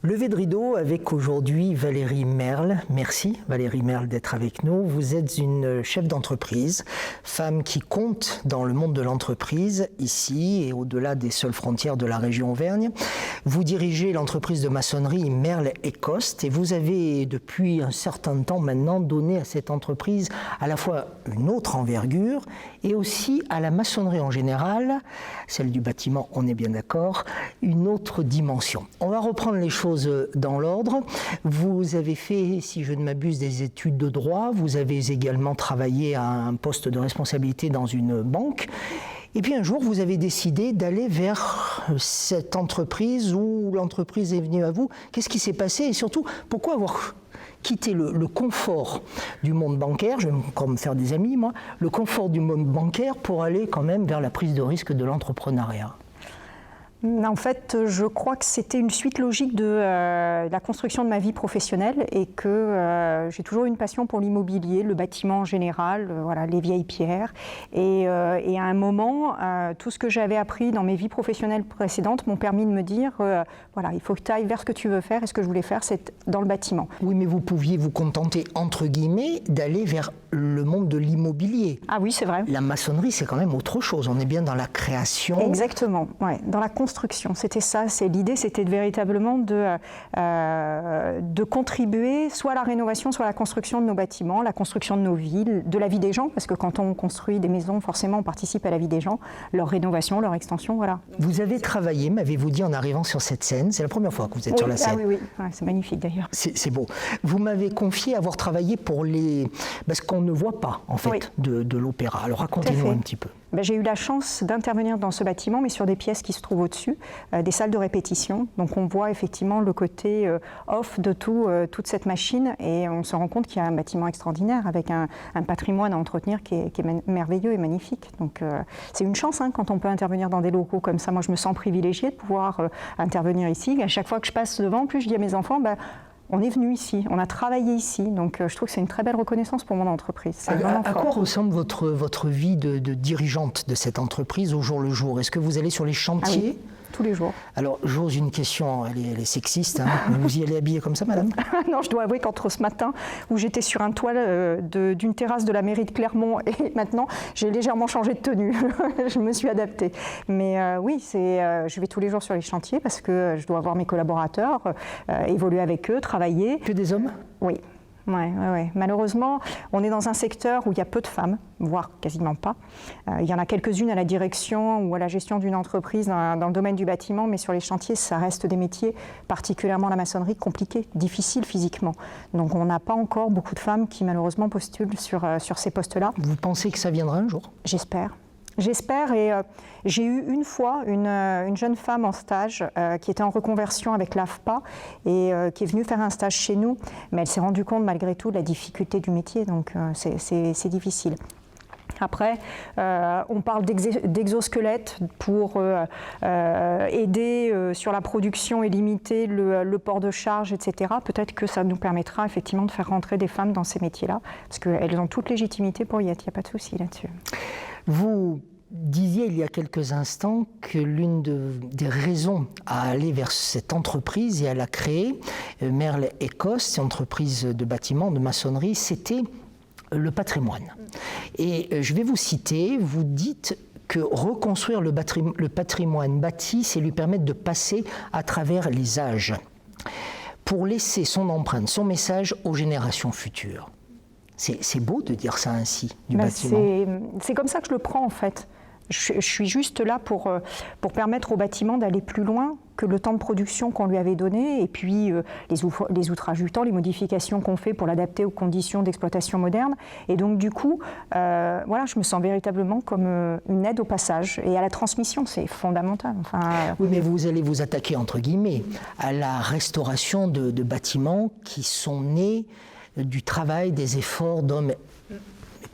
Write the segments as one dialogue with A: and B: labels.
A: Levé de rideau avec aujourd'hui Valérie Merle. Merci Valérie Merle d'être avec nous. Vous êtes une chef d'entreprise, femme qui compte dans le monde de l'entreprise, ici et au-delà des seules frontières de la région Auvergne. Vous dirigez l'entreprise de maçonnerie Merle et Coste et vous avez depuis un certain temps maintenant donné à cette entreprise à la fois une autre envergure et aussi à la maçonnerie en général, celle du bâtiment, on est bien d'accord, une autre dimension. On va reprendre les choses dans l'ordre. Vous avez fait, si je ne m'abuse, des études de droit. Vous avez également travaillé à un poste de responsabilité dans une banque. Et puis un jour, vous avez décidé d'aller vers cette entreprise où l'entreprise est venue à vous. Qu'est-ce qui s'est passé et surtout, pourquoi avoir quitté le confort du monde bancaire, je vais encore me faire des amis, moi, le confort du monde bancaire pour aller quand même vers la prise de risque de l'entrepreneuriat?
B: En fait, je crois que c'était une suite logique de la construction de ma vie professionnelle et que j'ai toujours eu une passion pour l'immobilier, le bâtiment en général, voilà, les vieilles pierres. Et à un moment, tout ce que j'avais appris dans mes vies professionnelles précédentes m'ont permis de me dire, voilà, il faut que tu ailles vers ce que tu veux faire et ce que je voulais faire, c'est dans le bâtiment.
A: Oui, mais vous pouviez vous contenter, entre guillemets, d'aller vers le monde de l'immobilier.
B: Ah oui, c'est vrai.
A: La maçonnerie, c'est quand même autre chose. On est bien dans la création.
B: Exactement, ouais, dans la construction. C'était ça, l'idée, c'était véritablement de contribuer soit à la rénovation, soit à la construction de nos bâtiments, la construction de nos villes, de la vie des gens, parce que quand on construit des maisons, forcément, on participe à la vie des gens, leur rénovation, leur extension, voilà.
A: Vous avez travaillé, m'avez-vous dit, en arrivant sur cette scène, c'est la première fois que vous êtes sur la scène.
B: Ah oui, ouais, c'est magnifique d'ailleurs.
A: C'est beau. Vous m'avez confié avoir travaillé pour ce qu'on ne voit pas, en fait, oui, de l'opéra. Alors racontez-nous un petit peu.
B: J'ai eu la chance d'intervenir dans ce bâtiment, mais sur des pièces qui se trouvent au-dessus, des salles de répétition. Donc on voit effectivement le côté off de toute cette machine et on se rend compte qu'il y a un bâtiment extraordinaire avec un patrimoine à entretenir qui est merveilleux et magnifique. Donc c'est une chance quand on peut intervenir dans des locaux comme ça. Moi je me sens privilégiée de pouvoir intervenir ici. À chaque fois que je passe devant, en plus je dis à mes enfants, on est venu ici, on a travaillé ici, donc je trouve que c'est une très belle reconnaissance pour mon entreprise.
A: À quoi ressemble votre vie de dirigeante de cette entreprise au jour le jour? Est-ce que vous allez sur les chantiers?
B: Ah oui, tous les jours.
A: Alors, j'ose une question, elle est sexiste, vous y allez habillée comme ça, madame?
B: Non, je dois avouer qu'entre ce matin, où j'étais sur un toit d'une terrasse de la mairie de Clermont, et maintenant, j'ai légèrement changé de tenue. Je me suis adaptée. Mais oui, je vais tous les jours sur les chantiers parce que je dois voir mes collaborateurs, évoluer avec eux, travailler.
A: Que des hommes?
B: Oui. Ouais. Malheureusement, on est dans un secteur où il y a peu de femmes, voire quasiment pas. Il y en a quelques-unes à la direction ou à la gestion d'une entreprise dans le domaine du bâtiment, mais sur les chantiers, ça reste des métiers, particulièrement la maçonnerie, compliqués, difficiles physiquement. Donc on n'a pas encore beaucoup de femmes qui malheureusement postulent sur ces postes-là.
A: Vous pensez que ça viendra un jour?
B: J'espère et j'ai eu une fois une jeune femme en stage qui était en reconversion avec l'AFPA et qui est venue faire un stage chez nous, mais elle s'est rendue compte malgré tout de la difficulté du métier, donc c'est difficile. Après, on parle d'exosquelettes pour aider sur la production et limiter le port de charge, etc. Peut-être que ça nous permettra effectivement de faire rentrer des femmes dans ces métiers-là, parce qu'elles ont toute légitimité pour y être, il n'y a pas de souci là-dessus.
A: Vous disiez il y a quelques instants que l'une des raisons à aller vers cette entreprise et à la créer, Merle et Coste, entreprise de bâtiment, de maçonnerie, c'était le patrimoine. Et je vais vous citer, vous dites que reconstruire le patrimoine bâti, c'est lui permettre de passer à travers les âges pour laisser son empreinte, son message aux générations futures. C'est beau de dire ça ainsi, du bâtiment.
B: C'est comme ça que je le prends en fait. Je suis juste là pour permettre au bâtiment d'aller plus loin que le temps de production qu'on lui avait donné et puis les outrages du temps, les modifications qu'on fait pour l'adapter aux conditions d'exploitation modernes. Et donc du coup, voilà, je me sens véritablement comme une aide au passage et à la transmission, c'est fondamental.
A: Oui, mais vous allez vous attaquer, entre guillemets, à la restauration de bâtiments qui sont nés du travail, des efforts d'hommes,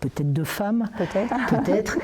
A: peut-être de femmes, peut-être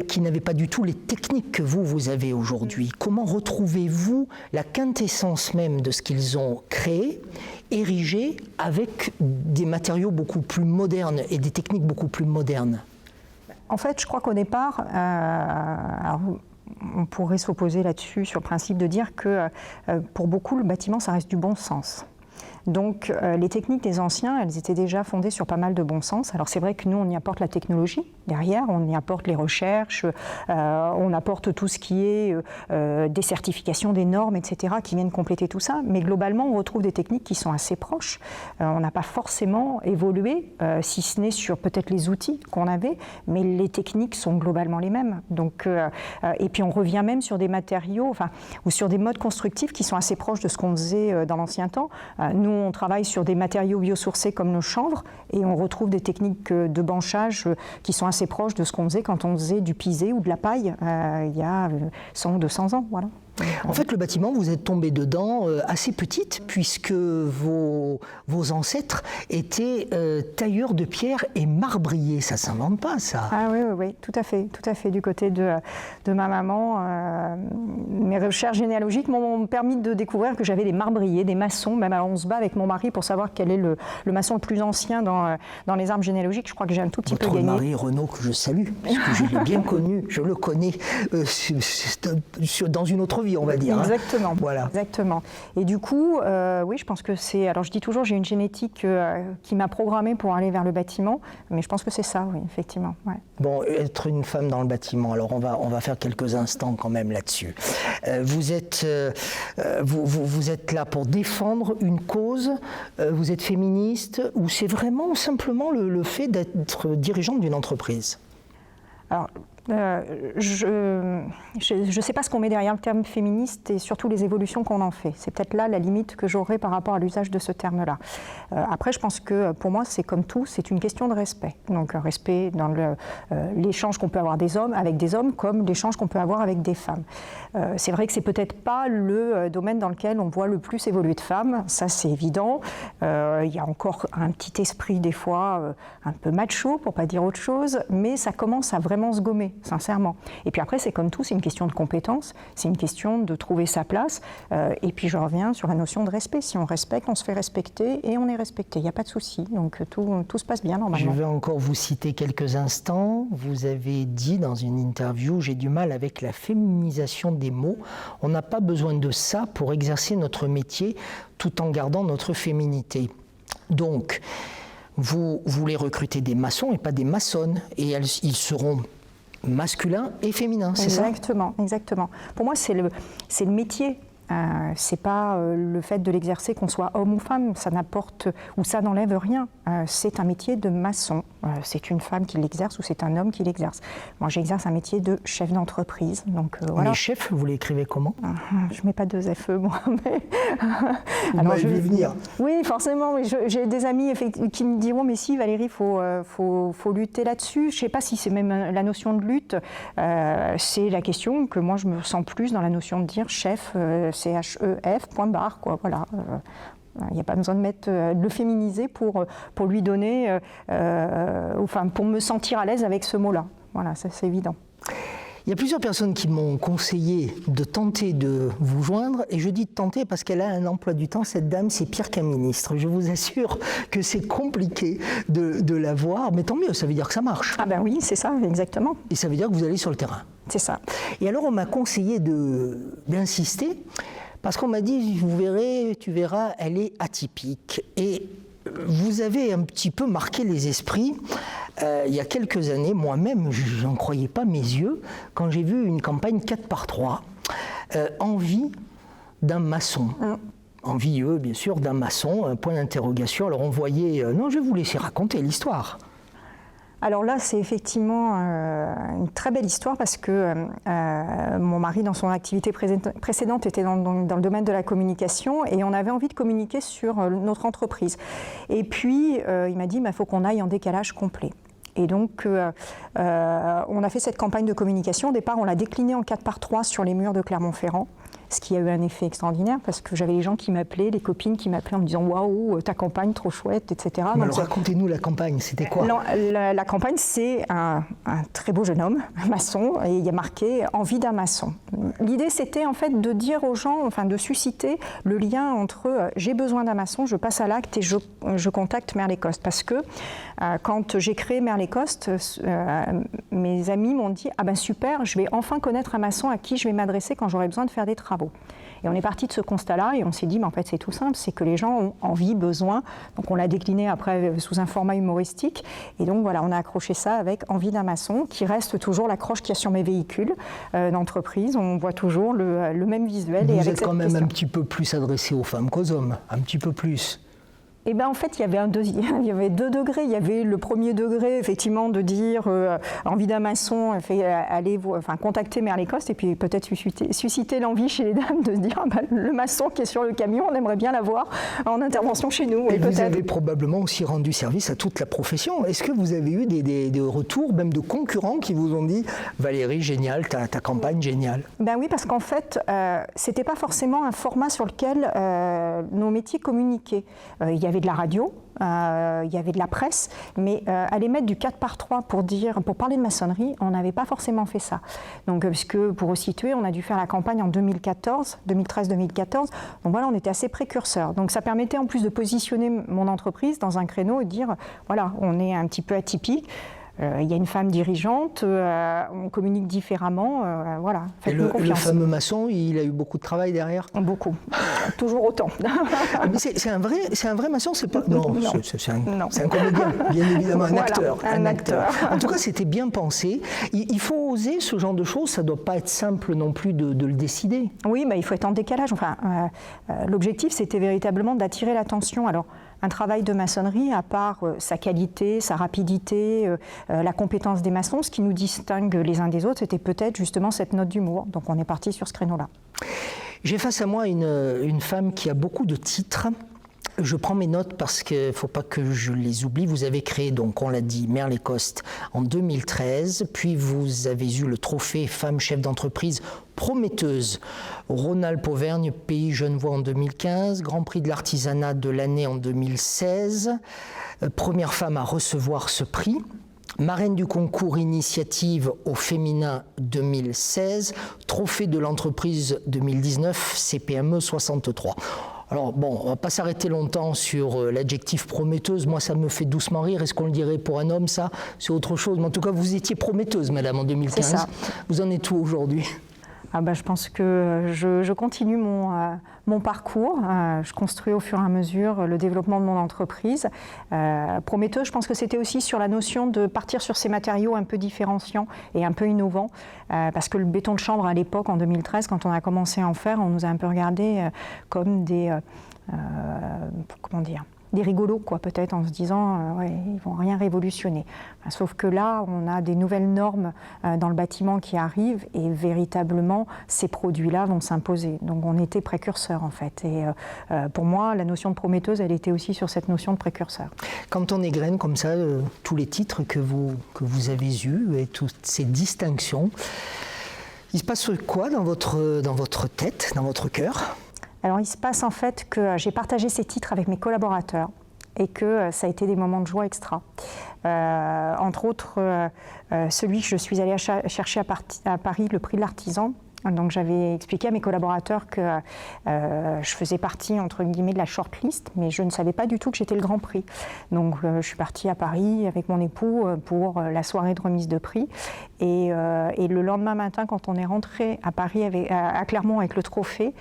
A: qui n'avaient pas du tout les techniques que vous avez aujourd'hui. Comment retrouvez-vous la quintessence même de ce qu'ils ont créé, érigé avec des matériaux beaucoup plus modernes et des techniques beaucoup plus modernes?
B: En fait, je crois qu'au départ, alors, on pourrait s'opposer là-dessus sur le principe de dire que pour beaucoup, le bâtiment, ça reste du bon sens. Donc les techniques des anciens, elles étaient déjà fondées sur pas mal de bon sens. Alors c'est vrai que nous, on y apporte la technologie derrière, on y apporte les recherches, on apporte tout ce qui est des certifications, des normes, etc., qui viennent compléter tout ça. Mais globalement, on retrouve des techniques qui sont assez proches. On n'a pas forcément évolué, si ce n'est sur peut-être les outils qu'on avait, mais les techniques sont globalement les mêmes. Donc, et puis on revient même sur des matériaux, ou sur des modes constructifs qui sont assez proches de ce qu'on faisait dans l'ancien temps. Nous, on travaille sur des matériaux biosourcés comme le chanvre et on retrouve des techniques de banchage qui sont assez proches de ce qu'on faisait quand on faisait du pisé ou de la paille il y a 100 ou 200 ans. Voilà.
A: En fait, le bâtiment, vous êtes tombé dedans assez petite, puisque vos ancêtres étaient tailleurs de pierre et marbriers. Ça ne s'invente pas, ça.
B: Ah oui, tout à fait. Du côté de ma maman, mes recherches généalogiques m'ont permis de découvrir que j'avais des marbriers, des maçons. Même on se bat avec mon mari pour savoir quel est le maçon le plus ancien dans les arbres généalogiques. Je crois que j'ai un tout petit peu gagné.
A: Votre mari, Renaud, que je salue, parce que je l'ai bien connu, je le connais dans une autre vie, on va dire.
B: Exactement.
A: Voilà.
B: Exactement. Et du coup, oui, je pense que c'est... Alors je dis toujours, j'ai une génétique qui m'a programmée pour aller vers le bâtiment, mais je pense que c'est ça, oui, effectivement. Ouais.
A: Bon, être une femme dans le bâtiment, alors on va faire quelques instants quand même là-dessus. Vous êtes là pour défendre une cause, vous êtes féministe, ou c'est vraiment simplement le fait d'être dirigeante d'une entreprise ?
B: Alors, je ne sais pas ce qu'on met derrière le terme féministe et surtout les évolutions qu'on en fait. C'est peut-être là la limite que j'aurais par rapport à l'usage de ce terme-là. Après, je pense que pour moi, c'est comme tout, c'est une question de respect. Donc, respect dans l'échange qu'on peut avoir avec des hommes comme l'échange qu'on peut avoir avec des femmes. C'est vrai que c'est peut-être pas le domaine dans lequel on voit le plus évoluer de femmes, ça c'est évident. Il y a encore un petit esprit des fois un peu macho, pour pas dire autre chose, mais ça commence à vraiment se gommer, sincèrement. Et puis après, c'est comme tout, c'est une question de compétence, c'est une question de trouver sa place. Et puis je reviens sur la notion de respect. Si on respecte, on se fait respecter et on est respecté. Il n'y a pas de souci. Donc tout se passe bien normalement.
A: Je vais encore vous citer quelques instants. Vous avez dit dans une interview, j'ai du mal avec la féminisation des mots. On n'a pas besoin de ça pour exercer notre métier tout en gardant notre féminité. Donc, vous voulez recruter des maçons et pas des maçonnes. Et ils seront masculins et féminins, c'est ça ?
B: Exactement. Pour moi, c'est le métier. C'est pas le fait de l'exercer, qu'on soit homme ou femme, ça n'apporte ou ça n'enlève rien. C'est un métier de maçon. C'est une femme qui l'exerce ou c'est un homme qui l'exerce. Moi, j'exerce un métier de chef d'entreprise. Donc voilà.
A: Mais chef, vous l'écrivez comment ?
B: Je mets pas deux FE, moi. Mais...
A: Alors, je vais venir.
B: Oui, forcément. J'ai des amis qui me diront, mais si, Valérie, faut lutter là-dessus. Je sais pas si c'est même la notion de lutte. C'est la question que moi, je me sens plus dans la notion de dire chef. CHEF, point barre, quoi, voilà. Il n'y a pas besoin de le féminiser pour lui donner, pour me sentir à l'aise avec ce mot-là. Voilà, ça c'est évident.
A: Il y a plusieurs personnes qui m'ont conseillé de tenter de vous joindre, et je dis de tenter parce qu'elle a un emploi du temps, cette dame, c'est pire qu'un ministre. Je vous assure que c'est compliqué de la voir, mais tant mieux, ça veut dire que ça marche.
B: Ah ben oui, c'est ça, exactement.
A: Et ça veut dire que vous allez sur le terrain.
B: C'est ça.
A: Et alors on m'a conseillé d'insister, parce qu'on m'a dit, tu verras, elle est atypique. Et vous avez un petit peu marqué les esprits. Il y a quelques années, moi-même, je n'en croyais pas mes yeux, quand j'ai vu une campagne 4x3, envie d'un maçon. Envieux, bien sûr, d'un maçon, un point d'interrogation. Alors on voyait... non, je vais vous laisser raconter l'histoire.
B: Alors là, c'est effectivement une très belle histoire parce que mon mari, dans son activité précédente, était dans le domaine de la communication et on avait envie de communiquer sur notre entreprise. Et puis, il m'a dit, il faut qu'on aille en décalage complet. Et donc, on a fait cette campagne de communication. Au départ, on l'a déclinée en 4x3 sur les murs de Clermont-Ferrand. ce qui a eu un effet extraordinaire parce que j'avais les gens qui m'appelaient, les copines qui m'appelaient en me disant « Waouh, ta campagne, trop chouette, etc. »
A: Mais alors racontez-nous la campagne, c'était quoi?
B: La campagne, c'est un très beau jeune homme, un maçon, et il y a marqué « Envie d'un maçon ». L'idée, c'était en fait de dire aux gens, enfin de susciter le lien entre j'ai besoin d'un maçon, je passe à l'acte et je contacte Merlecoste. Parce que quand j'ai créé Merlecoste, mes amis m'ont dit « Ah ben super, je vais enfin connaître un maçon à qui je vais m'adresser quand j'aurai besoin de faire des travaux ». Et on est parti de ce constat-là et on s'est dit, mais en fait c'est tout simple, c'est que les gens ont envie, besoin. Donc on l'a décliné après sous un format humoristique. Et donc voilà, on a accroché ça avec Envie d'un maçon, qui reste toujours l'accroche qu'il y a sur mes véhicules d'entreprise. On voit toujours le même visuel.
A: Vous êtes quand même un petit peu plus adressé aux femmes qu'aux hommes, un petit peu plus.
B: Eh bien, en fait, il y avait deux degrés. Il y avait le premier degré, effectivement, de dire envie d'un maçon, contacter Merlecoste et puis peut-être susciter l'envie chez les dames de se dire le maçon qui est sur le camion, on aimerait bien l'avoir en intervention chez nous.
A: Et vous avez probablement aussi rendu service à toute la profession. Est-ce que vous avez eu des retours, même de concurrents, qui vous ont dit Valérie, génial, ta campagne, géniale?
B: Ben oui, parce qu'en fait, c'était pas forcément un format sur lequel nos métiers communiquaient. Il y avait de la radio, il y avait de la presse, mais aller mettre du 4x3 pour parler de maçonnerie, on n'avait pas forcément fait ça. Donc, puisque pour resituer, on a dû faire la campagne en 2013-2014. Donc voilà, on était assez précurseurs. Donc ça permettait en plus de positionner mon entreprise dans un créneau et de dire, voilà, on est un petit peu atypique. Il y a une femme dirigeante, on communique différemment, voilà.
A: Et le fameux maçon, il a eu beaucoup de travail derrière?
B: Beaucoup, toujours autant.
A: Mais c'est un vrai maçon, c'est pas... Non, c'est un comédien, bien évidemment, un acteur.
B: Un acteur.
A: En tout cas, c'était bien pensé. Il faut oser ce genre de choses, ça ne doit pas être simple non plus de le décider.
B: Oui, il faut être en décalage. Enfin, l'objectif, c'était véritablement d'attirer l'attention. Alors, un travail de maçonnerie, à part sa qualité, sa rapidité, la compétence des maçons, ce qui nous distingue les uns des autres, c'était peut-être justement cette note d'humour. Donc on est parti sur ce créneau-là.
A: J'ai face à moi une femme qui a beaucoup de titres. Je prends mes notes parce qu'il ne faut pas que je les oublie. Vous avez créé, donc, on l'a dit, Merlecoste en 2013, puis vous avez eu le trophée Femme chef d'entreprise prometteuse Rhône-Alpes-Auvergne, Pays Genevois en 2015, Grand Prix de l'artisanat de l'année en 2016, première femme à recevoir ce prix. Marraine du concours Initiative au féminin 2016, trophée de l'entreprise 2019, CPME 63. Alors bon, on ne va pas s'arrêter longtemps sur l'adjectif prometteuse. Moi, ça me fait doucement rire. Est-ce qu'on le dirait pour un homme, ça? C'est autre chose. Mais en tout cas, vous étiez prometteuse, madame, en 2015.
B: C'est ça.
A: Vous en êtes où aujourd'hui?
B: Je pense que je continue mon parcours. Je construis au fur et à mesure le développement de mon entreprise. Prometteuse, je pense que c'était aussi sur la notion de partir sur ces matériaux un peu différenciants et un peu innovants. Parce que le béton de chanvre, à l'époque, en 2013, quand on a commencé à en faire, on nous a un peu regardé comme des rigolos, quoi, peut-être, en se disant ils ne vont rien révolutionner. Sauf que là, on a des nouvelles normes dans le bâtiment qui arrivent et véritablement, ces produits-là vont s'imposer. Donc on était précurseurs, en fait. Et pour moi, la notion de prometteuse, elle était aussi sur cette notion de précurseur.
A: Quand on égrène comme ça tous les titres que vous avez eus et toutes ces distinctions, il se passe quoi dans votre tête, dans votre cœur ?
B: Alors il se passe en fait que j'ai partagé ces titres avec mes collaborateurs et que ça a été des moments de joie extra. Entre autres, celui que je suis allée chercher à Paris, le prix de l'artisan. Donc j'avais expliqué à mes collaborateurs que je faisais partie, entre guillemets, de la shortlist, mais je ne savais pas du tout que j'étais le Grand Prix. Donc je suis partie à Paris avec mon époux pour la soirée de remise de prix. Et le lendemain matin, quand on est rentré à Paris, à Clermont avec le trophée,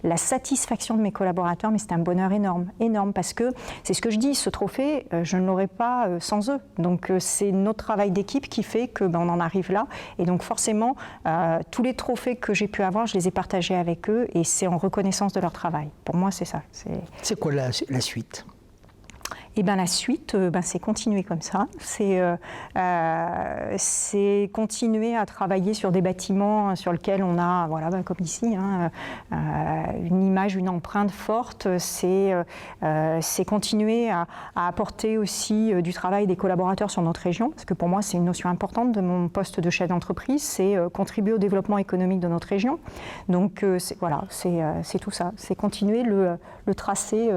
B: la satisfaction de mes collaborateurs, mais c'était un bonheur énorme, parce que c'est ce que je dis, ce trophée, je ne l'aurais pas sans eux. Donc c'est notre travail d'équipe qui fait que on en arrive là. Et donc forcément, tous les trophées que j'ai pu avoir, je les ai partagés avec eux et c'est en reconnaissance de leur travail. Pour moi, c'est ça.
A: C'est quoi la suite ?
B: Et ben la suite, c'est continuer comme ça. C'est continuer à travailler sur des bâtiments sur lesquels on a, voilà, comme ici, une image, une empreinte forte. C'est continuer à apporter aussi du travail des collaborateurs sur notre région, parce que pour moi c'est une notion importante de mon poste de chef d'entreprise, c'est contribuer au développement économique de notre région. Donc c'est tout ça, c'est continuer le tracé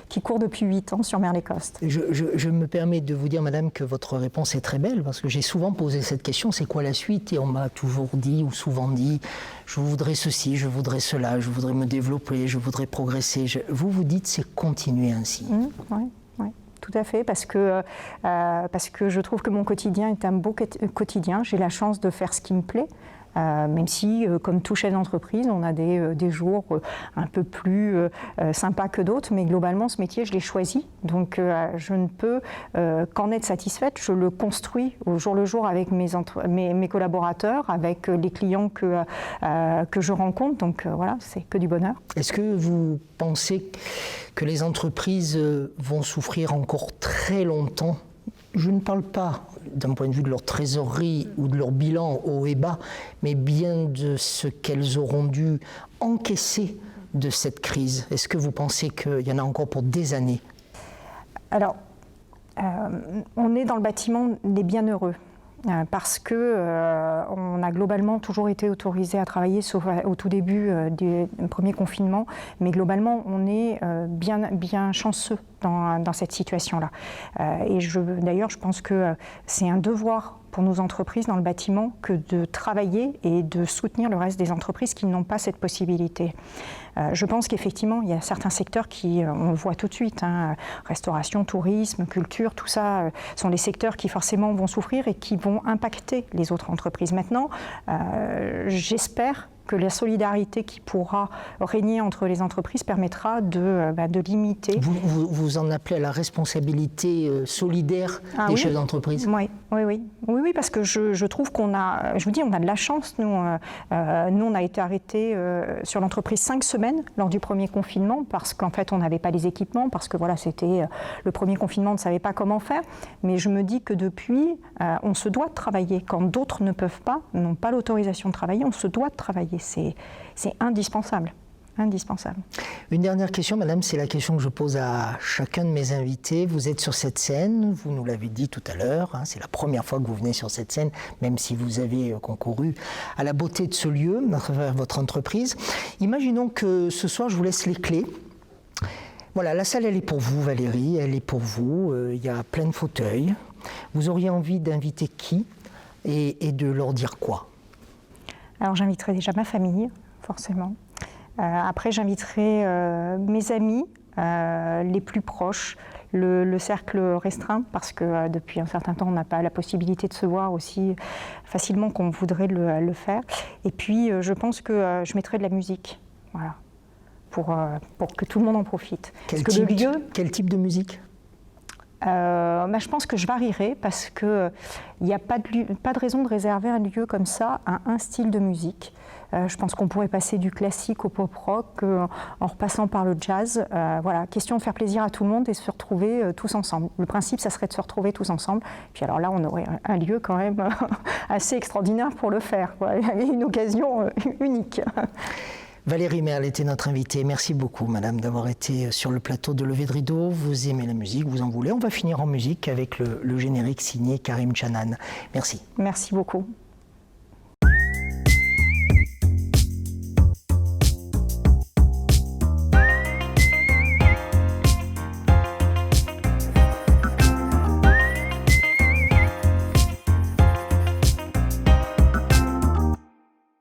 B: qui court depuis 8 ans sur Merles-les-Coste.
A: Je me permets de vous dire, madame, que votre réponse est très belle, parce que j'ai souvent posé cette question, c'est quoi la suite? Et on m'a toujours dit, ou souvent dit, je voudrais ceci, je voudrais cela, je voudrais me développer, je voudrais progresser. Vous dites, c'est continuer ainsi.
B: Oui, tout à fait, parce que je trouve que mon quotidien est un beau quotidien. J'ai la chance de faire ce qui me plaît. Même si, comme tout chef d'entreprise, on a des jours un peu plus sympas que d'autres, mais globalement, ce métier, je l'ai choisi. Donc, je ne peux qu'en être satisfaite. Je le construis au jour le jour avec mes collaborateurs, avec les clients que je rencontre. Donc, voilà, c'est que du bonheur.
A: Est-ce que vous pensez que les entreprises vont souffrir encore très longtemps? Je ne parle pas d'un point de vue de leur trésorerie ou de leur bilan haut et bas, mais bien de ce qu'elles auront dû encaisser de cette crise. Est-ce que vous pensez qu'il y en a encore pour des années?
B: Alors, on est dans le bâtiment des bienheureux. Parce qu'on a globalement toujours été autorisé à travailler, sauf au tout début du premier confinement, mais globalement on est bien chanceux dans cette situation-là. Et d'ailleurs, je pense que c'est un devoir pour nos entreprises dans le bâtiment que de travailler et de soutenir le reste des entreprises qui n'ont pas cette possibilité. Je pense qu'effectivement, il y a certains secteurs qui, on le voit tout de suite, restauration, tourisme, culture, tout ça sont des secteurs qui forcément vont souffrir et qui vont impacter les autres entreprises. Maintenant, j'espère que la solidarité qui pourra régner entre les entreprises permettra de limiter.
A: Vous en appelez à la responsabilité solidaire des chefs d'entreprise?
B: Oui, parce que je trouve qu'on a, je vous dis, on a de la chance. Nous, on a été arrêtés sur l'entreprise 5 semaines lors du premier confinement parce qu'en fait, on n'avait pas les équipements, parce que voilà, c'était le premier confinement, on ne savait pas comment faire. Mais je me dis que depuis, on se doit de travailler. Quand d'autres ne peuvent pas, n'ont pas l'autorisation de travailler, on se doit de travailler. C'est indispensable. Indispensable.
A: Une dernière question, madame, c'est la question que je pose à chacun de mes invités. Vous êtes sur cette scène, vous nous l'avez dit tout à l'heure, c'est la première fois que vous venez sur cette scène, même si vous avez concouru à la beauté de ce lieu à travers votre entreprise. Imaginons que ce soir, je vous laisse les clés. Voilà, la salle, elle est pour vous, Valérie, elle est pour vous. Il y a plein de fauteuils. Vous auriez envie d'inviter qui et de leur dire quoi?
B: Alors, j'inviterai déjà ma famille, forcément. Après, j'inviterai mes amis, les plus proches, le cercle restreint, parce que depuis un certain temps, on n'a pas la possibilité de se voir aussi facilement qu'on voudrait le faire. Et puis, je pense que je mettrai de la musique, voilà, pour que tout le monde en profite.
A: Quel type de musique?
B: Je pense que je varierai, parce qu'il n'y a pas de raison de réserver un lieu comme ça à un style de musique. Je pense qu'on pourrait passer du classique au pop-rock en repassant par le jazz. Voilà, question de faire plaisir à tout le monde et se retrouver tous ensemble. Le principe, ça serait de se retrouver tous ensemble. Puis alors là, on aurait un lieu quand même assez extraordinaire pour le faire, quoi. Une occasion unique.
A: Valérie Merles était notre invitée. Merci beaucoup, madame, d'avoir été sur le plateau de Lever de Rideau. Vous aimez la musique, vous en voulez. On va finir en musique avec le générique signé Karim Chanan. Merci.
B: Merci beaucoup.